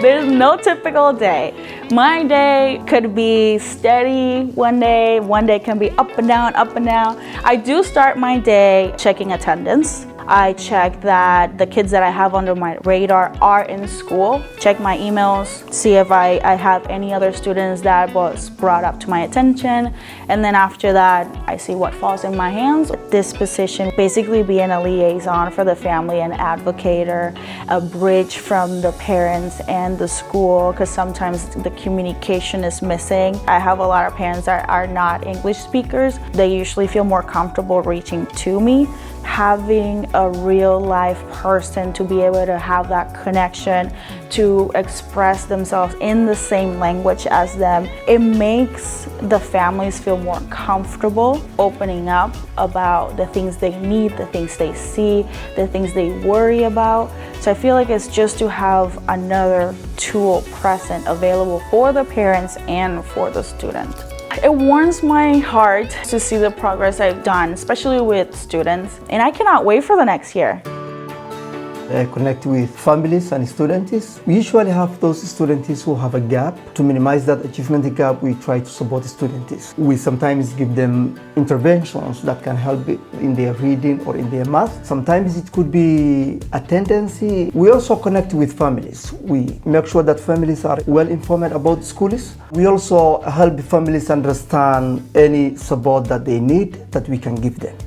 There's no typical day. My day could be steady one day can be up and down, up and down. I do start my day checking attendance. I check that the kids that I have under my radar are in school, check my emails, see if I have any other students that was brought up to my attention, and then after that, I see what falls in my hands. This position, basically being a liaison for the family, an advocator, a bridge from the parents and the school, because sometimes the communication is missing. I have a lot of parents that are not English speakers. They usually feel more comfortable reaching to me. Having a real life person to be able to have that connection, to express themselves in the same language as them, it makes the families feel more comfortable opening up about the things they need, the things they see, the things they worry about. So I feel like it's just to have another tool present, available for the parents and for the student. It warms my heart to see the progress I've done, especially with students, and I cannot wait for the next year. Connect with families and students. We usually have those students who have a gap. To minimize that achievement gap, we try to support the students. We sometimes give them interventions that can help in their reading or in their math. Sometimes it could be attendance. We also connect with families. We make sure that families are well informed about schools. We also help families understand any support that they need that we can give them.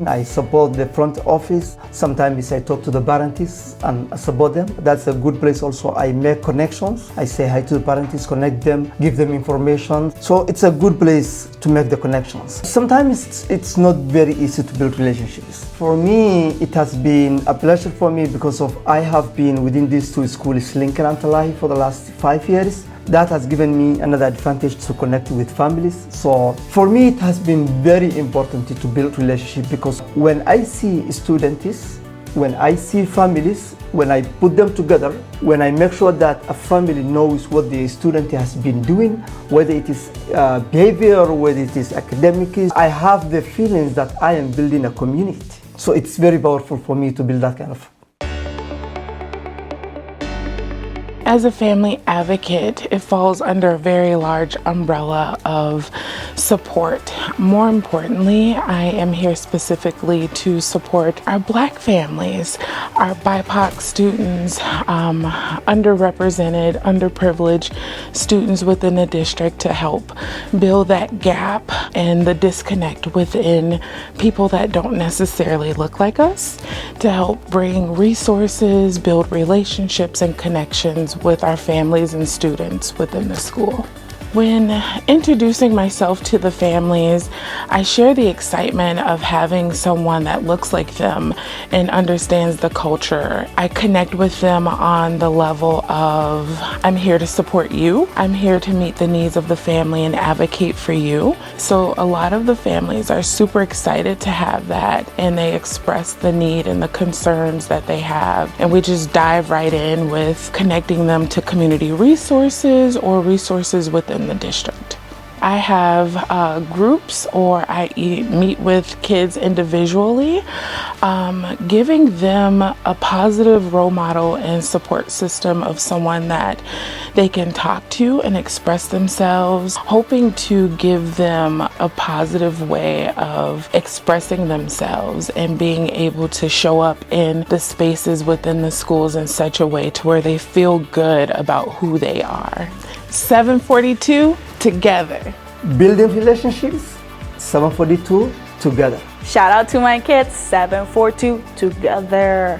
I support the front office. Sometimes I talk to the parents and support them. That's a good place also. I make connections. I say hi to the parents, connect them, give them information. So it's a good place to make the connections. Sometimes it's not very easy to build relationships. For me, it has been a pleasure for me because I have been within these two schools, Lincoln and Talahi, for the last 5 years. That has given me another advantage to connect with families. So for me, it has been very important to build relationships because when I see students, when I see families, when I put them together, when I make sure that a family knows what the student has been doing, whether it is behavior or whether it is academics, I have the feeling that I am building a community. So it's very powerful for me to build that kind of. As a family advocate, it falls under a very large umbrella of support. More importantly, I am here specifically to support our Black families, our BIPOC students, underrepresented, underprivileged students within the district to help build that gap and the disconnect within people that don't necessarily look like us, to help bring resources, build relationships and connections with our families and students within the school. When introducing myself to the families, I share the excitement of having someone that looks like them and understands the culture. I connect with them on the level of, I'm here to support you. I'm here to meet the needs of the family and advocate for you. So a lot of the families are super excited to have that, and they express the need and the concerns that they have. And we just dive right in with connecting them to community resources or resources within the district. I have groups, or I meet with kids individually, giving them a positive role model and support system of someone that they can talk to and express themselves, hoping to give them a positive way of expressing themselves and being able to show up in the spaces within the schools in such a way to where they feel good about who they are. 742 together. Building relationships, 742 together. Shout out to my kids, 742 together.